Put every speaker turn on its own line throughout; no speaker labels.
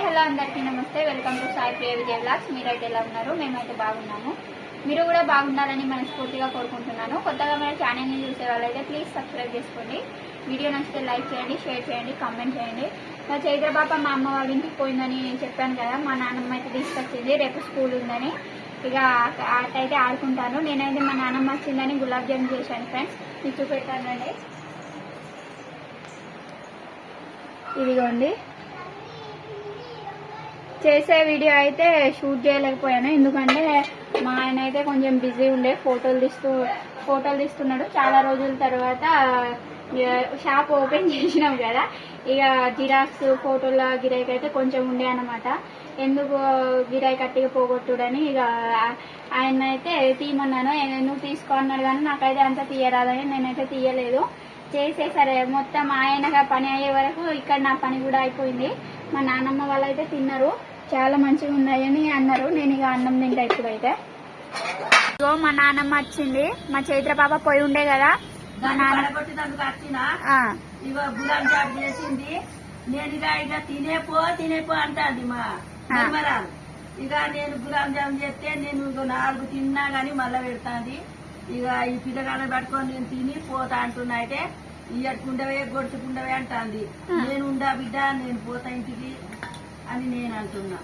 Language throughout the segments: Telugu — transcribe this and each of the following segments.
హలో అందరికీ నమస్తే. Welcome to Sai Priya Vijay blogs. మీరైతే ఎలా ఉన్నారు? మేమైతే బాగున్నాము. మీరు కూడా బాగుండాలని మనస్ఫూర్తిగా కోరుకుంటున్నాను. కొత్తగా మన ఛానల్ని చూసే వాళ్ళైతే ప్లీజ్ సబ్స్క్రైబ్ చేసుకోండి. వీడియో నచ్చితే లైక్ చేయండి, షేర్ చేయండి, కామెంట్ చేయండి. మా చైత్ర పాప మా అమ్మ వాళ్ళ ఇంటికి పోయిందని చెప్పాను కదా, మా నాన్నమ్మ అయితే తీసుకొచ్చింది. రేపు స్కూల్ ఉందని ఇక అటైతే ఆడుకుంటాను. నేనైతే మా నాన్నమ్మ వచ్చిందని గులాబ్ జామున్ చేశాను ఫ్రెండ్స్. మీకు చూపెట్టానండి, ఇదిగోండి. చేసే వీడియో అయితే షూట్ చేయలేకపోయాను, ఎందుకంటే మా ఆయన అయితే కొంచెం బిజీ ఉండే, ఫోటోలు తీస్తున్నాడు. చాలా రోజుల తర్వాత షాప్ ఓపెన్ చేసినాం కదా, ఇక జిరాక్స్ ఫోటోల గిరాకీ అయితే కొంచెం ఉండే అనమాట. ఎందుకు గిరాకీ కట్టిగా పోగొట్టుడని ఇక ఆయన అయితే తీయమన్నాను. నువ్వు తీసుకో అన్నాడు, కానీ నాకైతే అంతా తీయరాదని నేనైతే తీయలేదు. చేసేసరే మొత్తం ఆయనగా పని అయ్యే వరకు ఇక్కడ నా పని కూడా అయిపోయింది. మా నాన్నమ్మ వాళ్ళు అయితే తిన్నారు, చాలా మంచిగా ఉన్నాయని అన్నారు. నేను ఇక అన్నం తింటా ఇప్పుడైతే. ఇగో మా నాన్నమ్మ వచ్చింది. మా చైత్ర పాప పోయి ఉండే కదా, మా నాన్న
గులాబ్ జామ్ చేసింది. నేను ఇక తినేపో అంటాంది మా మరమరాలు. ఇక నేను గులాబ్ జామ్ చేస్తే నేను 4 తిన్నా గానీ మళ్ళా పెడతాంది. ఇక ఈ పిల్లగాళ్ళ పట్టుకొని నేను తిని పోతా అంటున్నా. అయితే ఇయ్యకుండవే గొడుచుకుండవే అంటాంది. నేను ఉండా బిడ్డ, నేను పోతా ఇంటికి అని నేను అంటున్నా.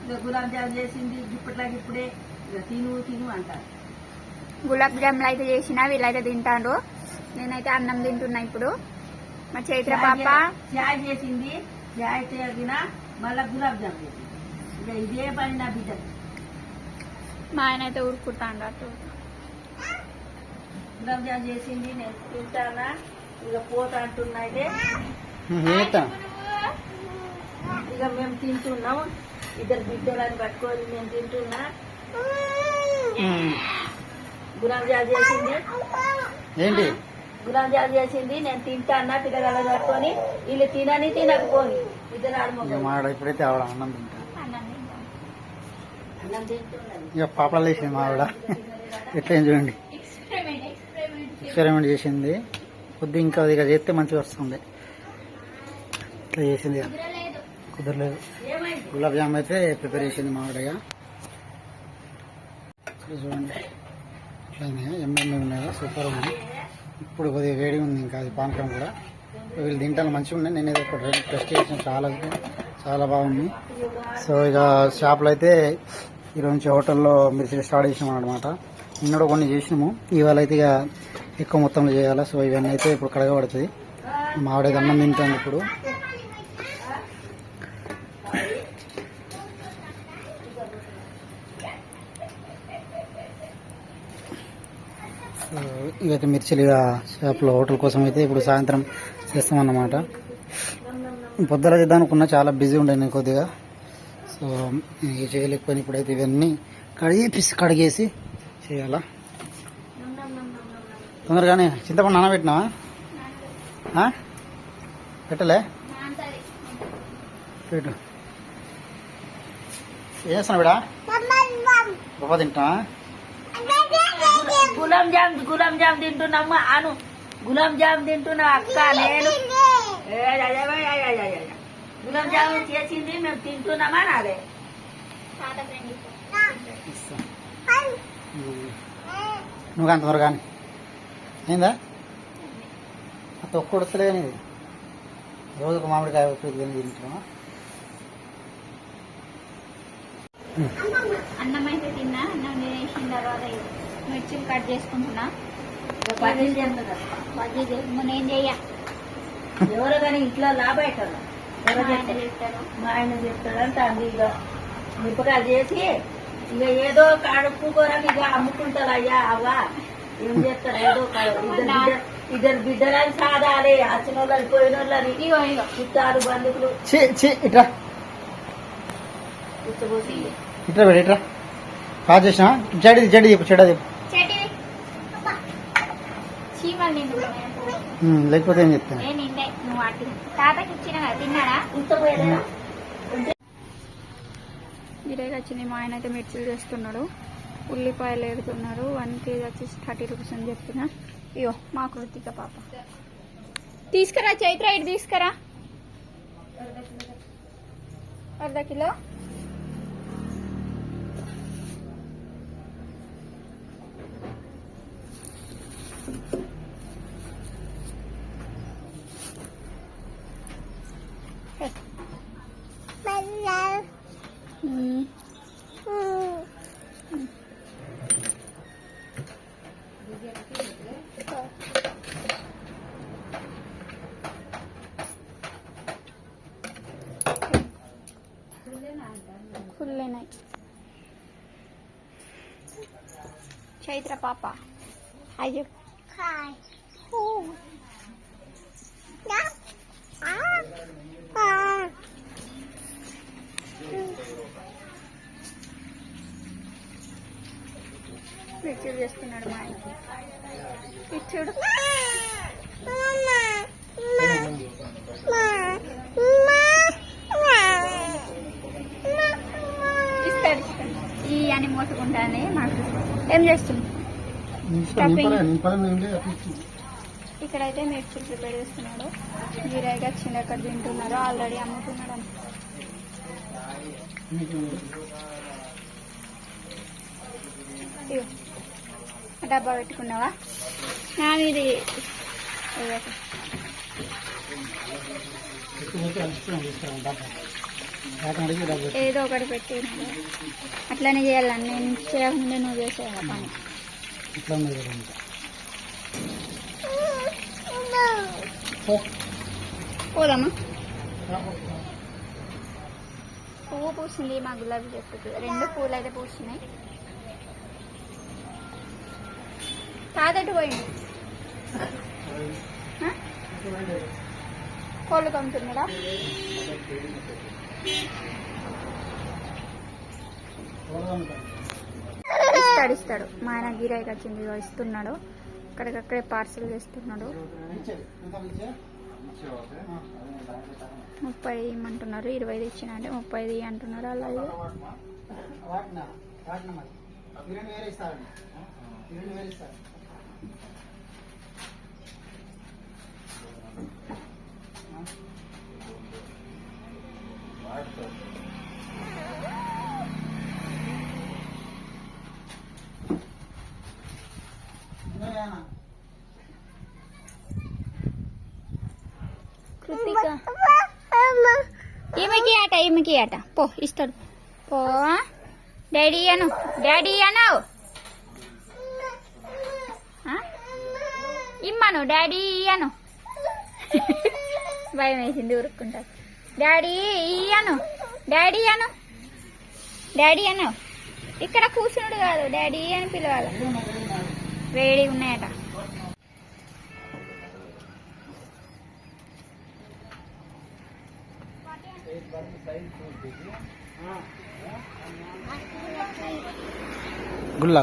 ఇక గులాబ్ జామ్ చేసింది ఇప్పట్లాగా ఇప్పుడే, ఇక తిను అంటారు.
గులాబ్ జాములు అయితే చేసిన వీళ్ళైతే తింటాడు, నేనైతే అన్నం తింటున్నా ఇప్పుడు. మా చైత్ర పాప
చాయ్ చేసింది, చాయ్ చేసిన మళ్ళా గులాబ్ జామ్ చేసింది. ఇక ఇదే పని నా బిడ్డ.
మా ఆయన అయితే ఊరుకుంటాడు అటు.
గులాబ్ జామ్ చేసింది, నేను తింటానా, ఇక పోతా అంటున్నా. అయితే ఇక మేము తింటున్నాం, 2 బిడ్డలని పట్టుకొని నేను తింటున్నా. గులాబ్ జామ్ చేసింది,
ఏంటి
గులాబ్ జామ్ చేసింది, నేను తింటానా. పిల్లగాళ్ళ పట్టుకొని వీళ్ళు తినకపోని 2 ఆడమో
ఇప్పుడైతే ఆవిడ అన్నం తింటా,
అన్నం తింటున్నది.
ఇక పాపడాలు వేసింది మా ఆవిడ. ఎట్లా చూడండి, ఎక్స్పెరిమెంట్ చేసింది. కొద్ది ఇంకా ఇక చేస్తే మంచిగా వస్తుంది. ఇట్లా చేసింది, కుదరలేదు. గులాబ్ జామ్ అయితే ప్రిపేర్ చేసింది మా ఆవిడ. చూడండి ఇట్లా ఎమ్మెల్యే ఉన్నాయా, సూపర్ ఉంది. ఇప్పుడు కొద్దిగా వేడిగా ఉంది, ఇంకా అది పానకం కూడా. వీళ్ళు తింటాను మంచిగా ఉన్నాయి. నేను ఏదో ఒక టెస్ట్ చేసిన, చాలా బాగుంది. సో ఇక షాప్లో అయితే ఈరోజు నుంచి హోటల్లో మిర్చి స్టార్ట్ చేసినాం అనమాట. నిన్న కొన్ని చేసినాము, ఇవాళ అయితే ఇక ఎక్కువ మొత్తంలో చేయాలి. సో ఇవన్నీ అయితే ఇప్పుడు కడగబడుతుంది. మా ఆవిడ అన్నం తింటాను ఇప్పుడు. ఇవైతే మిర్చిలు ఇక షాప్లో హోటల్ కోసం అయితే ఇప్పుడు సాయంత్రం చేస్తామన్నమాట. పొద్దున చేద్దాం అనుకున్నా, చాలా బిజీ ఉండే నేను కొద్దిగా. సో చేయలేకపోయినా ఇప్పుడైతే ఇవన్నీ కడిగేసి చేయాలా. తొందరగానే చింతపండు నానబెట్టినావా? పెట్టలే, పెట్టు. ఏం చేస్తున్నావు బిడా? గొప్ప తింటున్నా.
గులాబ్ జామ్ తింటున్నామ్మా అను. గులాబ్ జామ్ తింటున్నా అక్క. నేను గులాబ్ జామ్ చేసింది, మేము తింటున్నామా నాదే.
నువ్వు కానీ త్వరగానే అయిందా? తొక్కు కొడుతలే అనేది రోజుకు మామిడికాయ తింటున్నా.
అన్నం అయితే తిన్నా. అన్నం తినేసిన తర్వాత మిర్చిలు కట్ చేసుకుంటున్నా.
బజ్జీలు చేస్తున్నారు.
నేను చెయ్య,
ఎవరో కానీ ఇంట్లో లాభం
చెప్తాను.
మా ఆయన చెప్తాడంట. ఇక మిరపకాయలు చేసి ఇక ఏదో కడుపుకోరని ఇక అమ్ముకుంటారు. అయ్యా అవ్వా ఏం చేస్తారు, ఏదో 2 బిడ్డలని సాధాలి. వచ్చిన వాళ్ళని పోయిన వాళ్ళని చుట్టారు బంధువులు
ఇట్రా
పుచ్చబోసి
ఇట్లా పెట్టి ఇట్రా కాదు చేసినా. చెడు చెప్పు, చెడ చెప్పు. లేకపోతే ఏం చెప్తాను.
నువ్వు తాతకి ఇచ్చిన తిన్నాడా? గిరేకి వచ్చింది. మా ఆయన అయితే మిర్చిలు చేస్తున్నాడు, ఉల్లిపాయలు ఏడుతున్నాడు. 1 కేజీ వచ్చేసి 30 రూపీస్ అని చెప్పిన. ఇగో మా కృతిక పాప తీసుకురా. చైత్ర ఇటు తీసుకురా. అర్ధ కిలో. ఫుల్లేనాయి. చైత్ర పాప హాయ్ చెప్పు. పిచ్చుడు చేస్తున్నాడు మా ఆయన. పిచ్చుడు ఇస్తాడు ఈ అని మోసుకుంటానే మాకు. ఏం చేస్తుంది? ఇక్కడైతే మిర్చి ప్రిపేర్ చేస్తున్నాడు. గిరాయిగా చిన్న అక్కడ తింటున్నారు. ఆల్రెడీ అమ్ముతున్నాడు. డబ్బా పెట్టుకున్నావా? నా మీది ఏదో ఒకటి పెట్టి అట్లానే చేయాలని. నేను చేయకముందే నువ్వు చేసేవా పని? పోదామా? పువ్వు పూసింది మా గులాబీ చెట్టుకి. 2 పూలు అయితే పూస్తున్నాయి. తాతట్టు పోయింది. కోళ్ళు కమ్ముతున్నాడా? ఇస్తాడు. మా ఆయన గిరాయికి వచ్చింది ఇస్తున్నాడు. అక్కడికక్కడే పార్సల్ చేస్తున్నాడు. 30 ఇమ్మంటున్నారు. 25 ఇచ్చిన అంటే 30 అంటున్నారు. అలాగే కృతిక ఈమెకి ఆట పో. ఇస్తాడు పో. డాడీ అను ఇమ్మను. డాడీ అను. భయం వేసింది ఊరుకుంటారు. డాడీ అను. ఇక్కడ కూర్చున్నాడు కాదు, డాడీ అని పిలవాలి. వేడి ఉన్నాయట.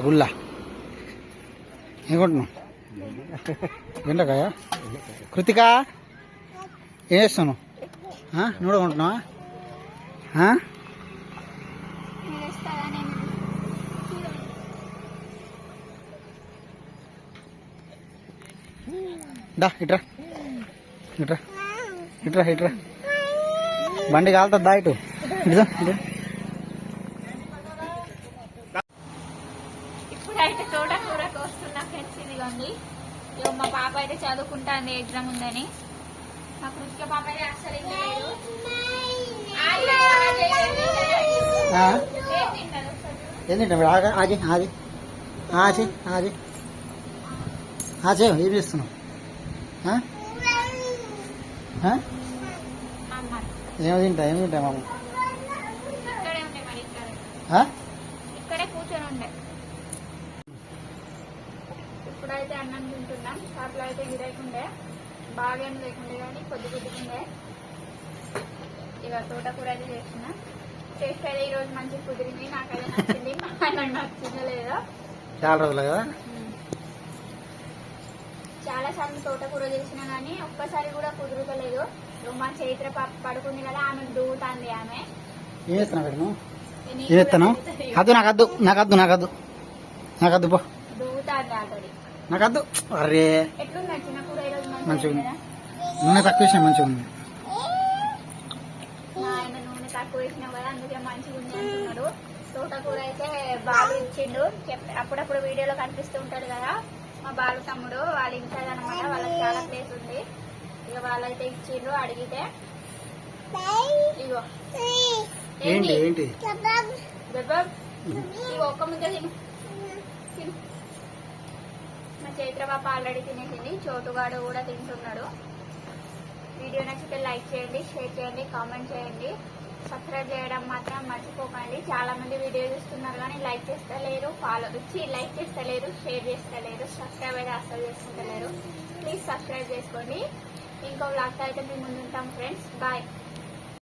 గుల్లా ఏమంటున్నావు? బెండకాయ. కృతిక ఏం చేస్తున్నావు? నువ్వు కొంటున్నావా? దా ఇట్రా బండి కాలుతుంది. దా ఇటు
ఇప్పుడైతే తోటకూరకు వస్తున్నా ఫ్రెండ్స్. ఇదిగోండి, మా పాప అయితే చదువుకుంటాంది, ఎగ్జామ్ ఉందని. మా కృతిక పాప అయితే అసలు ఏం లేదు.
ఏం చేస్తున్నావు? ఏమి తింటా మామ?
ఇక్కడే ఉండే మరి, ఇక్కడే కూర్చొని ఉండే. ఇప్పుడైతే అన్నం తింటున్నాం. షాప్లో అయితే గిరాకుండే, బాగా ఏం లేకుండే కానీ కొద్దిగుండే. ఇక తోటకూర అయితే చేస్తున్నా. టేస్ట్ అయితే ఈరోజు మంచిగా కుదిరింది. నాకైతే నచ్చింది. మా ఆయనకు నచ్చిందో లేదో.
చాలా రోజులు కదా.
చాలా సార్లు తోటకూర చేసినా కానీ ఒక్కసారి కూడా కుదురుతలేదు. మా చైత్ర పాప పడుకుంది కదా, ఆమెకు దూగుతాంది. ఆమె
ఏం చేస్తాను? నాకద్దు పో.
దూగుతాంది ఆల్రెడీ.
నాకద్దు. అరే
ఎట్లుంది నచ్చిన కూర ఈరోజు?
మంచిగా ఉంది. నూనె తక్కువ వేసాను, మంచిగా ఉంది.
మా ఆయన నూనె తక్కువ వేసినావు కదా అందుకే మంచిగా ఉంది అంటున్నాడు. తోటకూర అయితే బాలు ఇచ్చిండు, అప్పుడప్పుడు వీడియోలో కనిపిస్తూ ఉంటాడు కదా మా బాలు తమ్ముడు, వాళ్ళ ఇంట్లో అనమాట. వాళ్ళకి చాలా ప్లేస్ ఉంది. ఇక వాళ్ళైతే ఇచ్చిండ్రు అడిగితే. ఇగో
ఏంటి ఏంటి
బెబ్బం, ఇగో ఒక్క ముద్ద తిను తిను. మా చైత్ర పాప ఆల్రెడీ తినేసింది, చోటుగాడు కూడా తింటున్నాడు. వీడియో నచ్చితే లైక్ చేయండి, షేర్ చేయండి, కామెంట్ చేయండి, సబ్స్క్రైబ్ చేయడం మాత్రం మర్చిపోకండి. చాలా మంది వీడియో చూస్తున్నారు కానీ లైక్ చేస్తలేరు, లైక్ చేస్తలేరు, షేర్ చేస్తలేరు, సబ్స్క్రైబ్ అయితే అస్సలు చేసుకుంటలేరు. ప్లీజ్ సబ్స్క్రైబ్ చేసుకోండి. ఇంకో వ్లాగ్తో అయితే మేము ముందుంటాం ఫ్రెండ్స్. బాయ్.